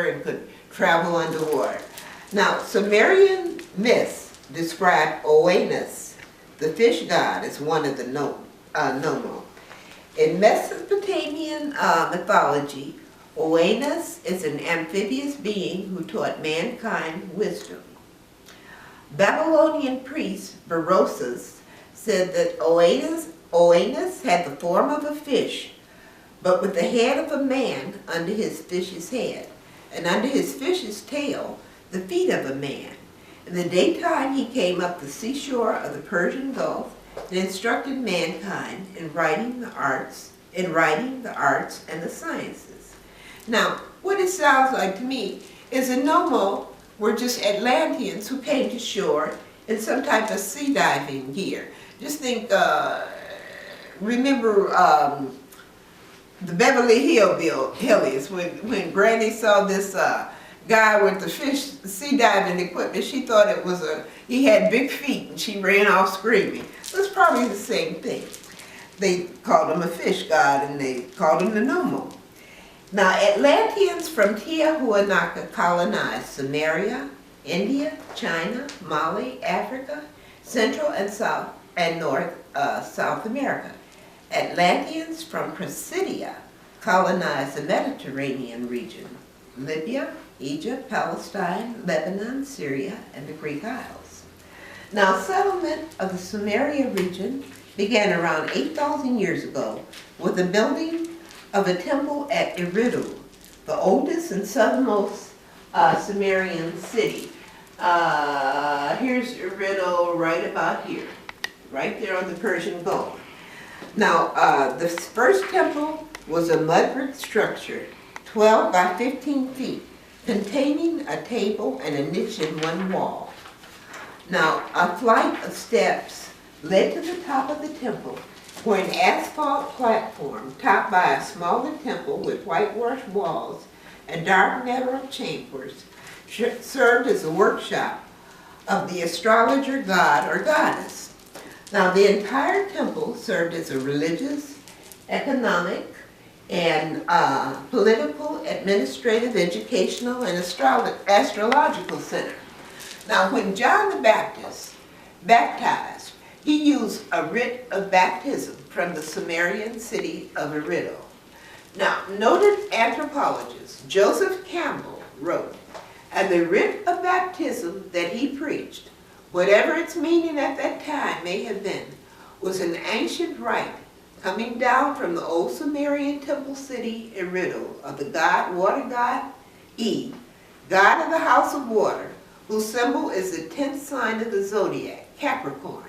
and could travel underwater. Now, Sumerian myths describe Oannes, the fish god, as one of the Nomo. In Mesopotamian mythology, Oannes is an amphibious being who taught mankind wisdom. Babylonian priest Berosus said that Oannes had the form of a fish, but with the head of a man under his fish's head, and under his fish's tail, the feet of a man. In the daytime he came up the seashore of the Persian Gulf and instructed mankind in writing the arts and the sciences. Now, what it sounds like to me is the Nomo were just Atlanteans who came to shore in some type of sea diving gear. Just think, remember the Beverly Hillbillies, when Granny saw this guy with the sea diving equipment, she thought he had big feet and she ran off screaming. It was probably the same thing. They called him a fish god and they called him the Nomo. Now, Atlanteans from Tiahuanaca colonized Samaria, India, China, Mali, Africa, Central and South and South America. Atlanteans from Pisidia colonized the Mediterranean region, Libya, Egypt, Palestine, Lebanon, Syria, and the Greek Isles. Now, settlement of the Samaria region began around 8,000 years ago with the building of a temple at Eridu, the oldest and southernmost Sumerian city. Here's Eridu right about here, right there on the Persian Gulf. Now, the first temple was a mud brick structure, 12 by 15 feet, containing a table and a niche in one wall. Now, a flight of steps led to the top of the temple, where an asphalt platform topped by a smaller temple with whitewashed walls and dark narrow chambers served as a workshop of the astrologer god or goddess. Now, the entire temple served as a religious, economic, and political, administrative, educational, and astrological center. Now, when John the Baptist baptized, he used a rite of baptism from the Sumerian city of Eridu. Now, noted anthropologist Joseph Campbell wrote, "And the rite of baptism that he preached, whatever its meaning at that time may have been, was an ancient rite coming down from the old Sumerian temple city Eridu of the water god E, god of the house of water, whose symbol is the 10th sign of the zodiac, Capricorn,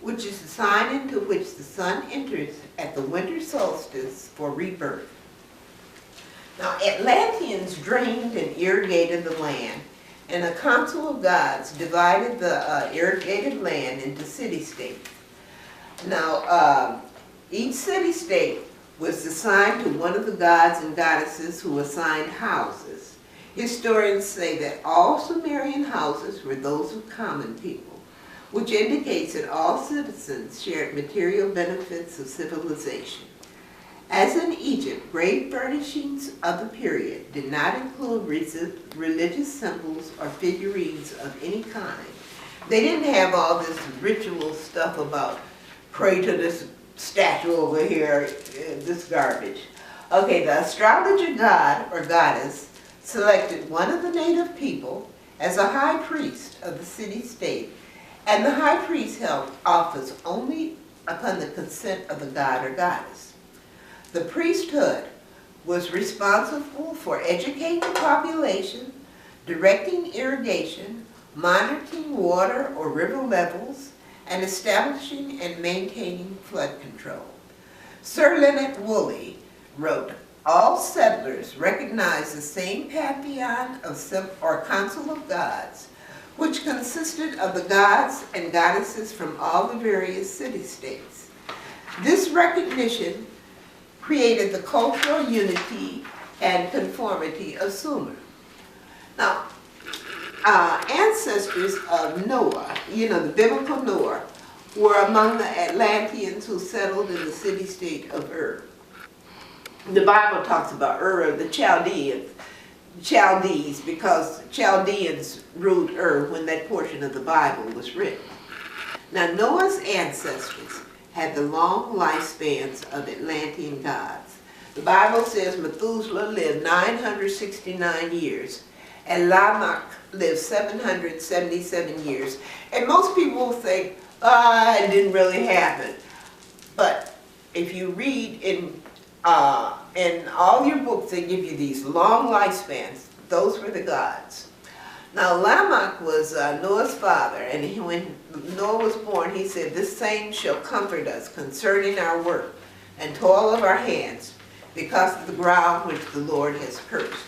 which is the sign into which the sun enters at the winter solstice for rebirth." Now, Atlanteans drained and irrigated the land, and a council of gods divided the irrigated land into city-states. Now, each city-state was assigned to one of the gods and goddesses who assigned houses. Historians say that all Sumerian houses were those of common people, which indicates that all citizens shared material benefits of civilization. As in Egypt, grave furnishings of the period did not include religious symbols or figurines of any kind. They didn't have all this ritual stuff about pray to this statue over here, this garbage. Okay, the astrologer god or goddess selected one of the native people as a high priest of the city-state, and the high priest held office only upon the consent of the god or goddess. The priesthood was responsible for educating the population, directing irrigation, monitoring water or river levels, and establishing and maintaining flood control. Sir Leonard Woolley wrote, "All settlers recognize the same pantheon or council of gods, which consisted of the gods and goddesses from all the various city-states. This recognition created the cultural unity and conformity of Sumer." Now, ancestors of Noah, the biblical Noah, were among the Atlanteans who settled in the city-state of Ur. The Bible talks about Ur of the Chaldeans Chaldees, because Chaldeans ruled when that portion of the Bible was written. Now Noah's ancestors had the long lifespans of Atlantean gods. The Bible says Methuselah lived 969 years and Lamech lived 777 years. And most people think, it didn't really happen. But if you read in all your books, they give you these long lifespans. Those were the gods. Now Lamech was Noah's father, and when Noah was born, he said, "This same shall comfort us concerning our work and toil of our hands, because of the ground which the Lord has cursed."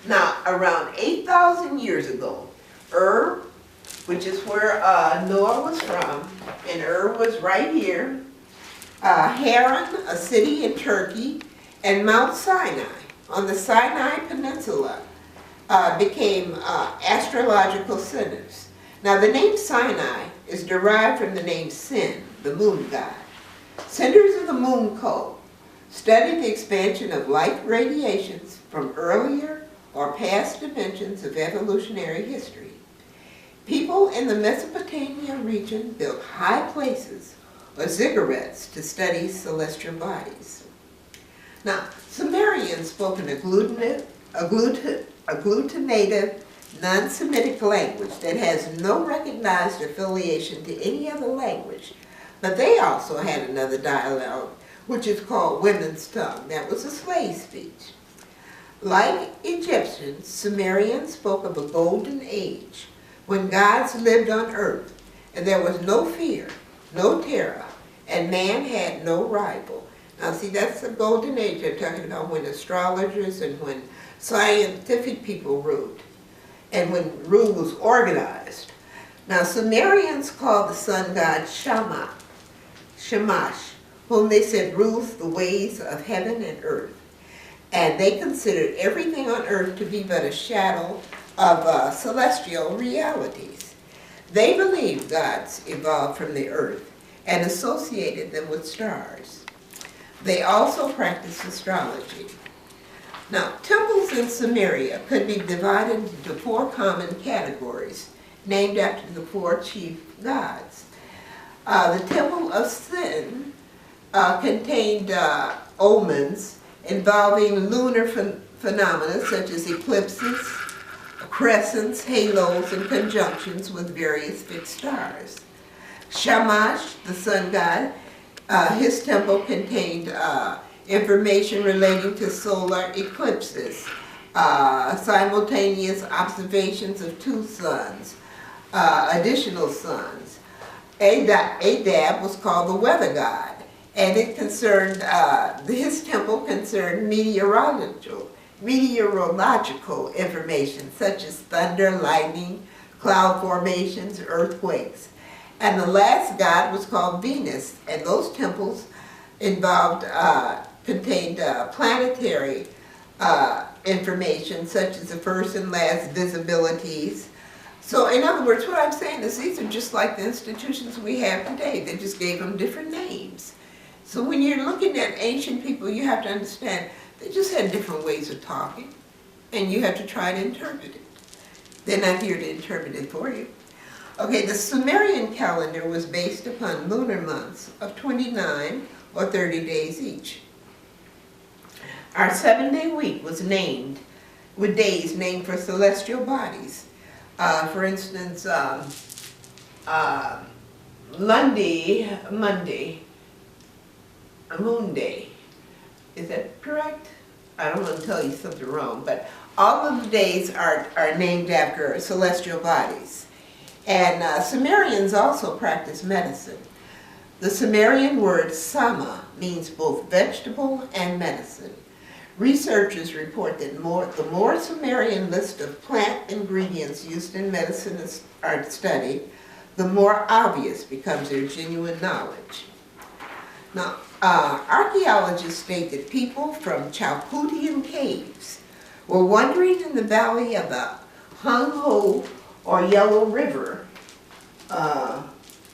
Now, around 8,000 years ago, which is where Noah was from, and was right here, Haran, a city in Turkey, and Mount Sinai on the Sinai Peninsula became astrological centers. Now the name Sinai is derived from the name Sin, the moon god. Centers of the moon code study the expansion of light radiations from earlier or past dimensions of evolutionary history. People in the Mesopotamia region built high places or ziggurats to study celestial bodies. Now, Sumerians spoke an agglutinative, non-Semitic language that has no recognized affiliation to any other language, but they also had another dialect, which is called women's tongue. That was a slave speech. Like Egyptians, Sumerians spoke of a golden age when gods lived on earth and there was no fear, no terror, and man had no rival. Now see, that's the golden age they're talking about, when astrologers and when scientific people ruled, and when rule was organized. Now Sumerians called the sun god Shamash, whom they said rules the ways of heaven and earth. And they considered everything on earth to be but a shadow of celestial realities. They believed gods evolved from the earth and associated them with stars. They also practiced astrology. Now, temples in Sumeria could be divided into 4 common categories, named after the 4 chief gods. The Temple of Sin contained omens involving lunar phenomena such as eclipses, crescents, halos, and conjunctions with various fixed stars. Shamash, the sun god, his temple contained information relating to solar eclipses, simultaneous observations of 2 suns, additional suns. Adab was called the weather god, and it concerned, his temple concerned meteorological information such as thunder, lightning, cloud formations, earthquakes. And the last god was called Venus, and those temples contained planetary information such as the first and last visibilities. So in other words, what I'm saying is these are just like the institutions we have today. They just gave them different names. So when you're looking at ancient people, you have to understand they just had different ways of talking, and you have to try to interpret it. They're not here to interpret it for you. Okay, the Sumerian calendar was based upon lunar months of 29 or 30 days each. Our 7-day week was named with days named for celestial bodies. For instance, Monday, Moon Day. Is that correct? I don't want to tell you something wrong, but all of the days are named after celestial bodies. And Sumerians also practiced medicine. The Sumerian word sama means both vegetable and medicine. Researchers report that the more Sumerian list of plant ingredients used in medicine are studied, the more obvious becomes their genuine knowledge. Now, archaeologists state that people from Chalcudian caves were wandering in the valley of the Hangho or Yellow River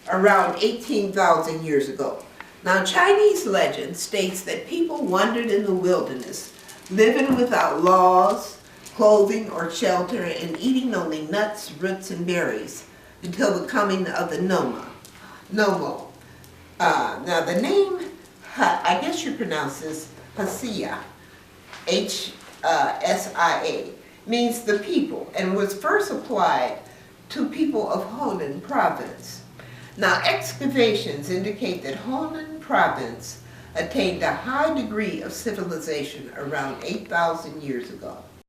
around 18,000 years ago. Now, Chinese legend states that people wandered in the wilderness, living without laws, clothing or shelter, and eating only nuts, roots, and berries until the coming of the Nomo. Now the name, I guess you pronounce this Hasia, Hsia, means the people, and was first applied to people of Honan province. Now excavations indicate that Honan province attained a high degree of civilization around 8,000 years ago.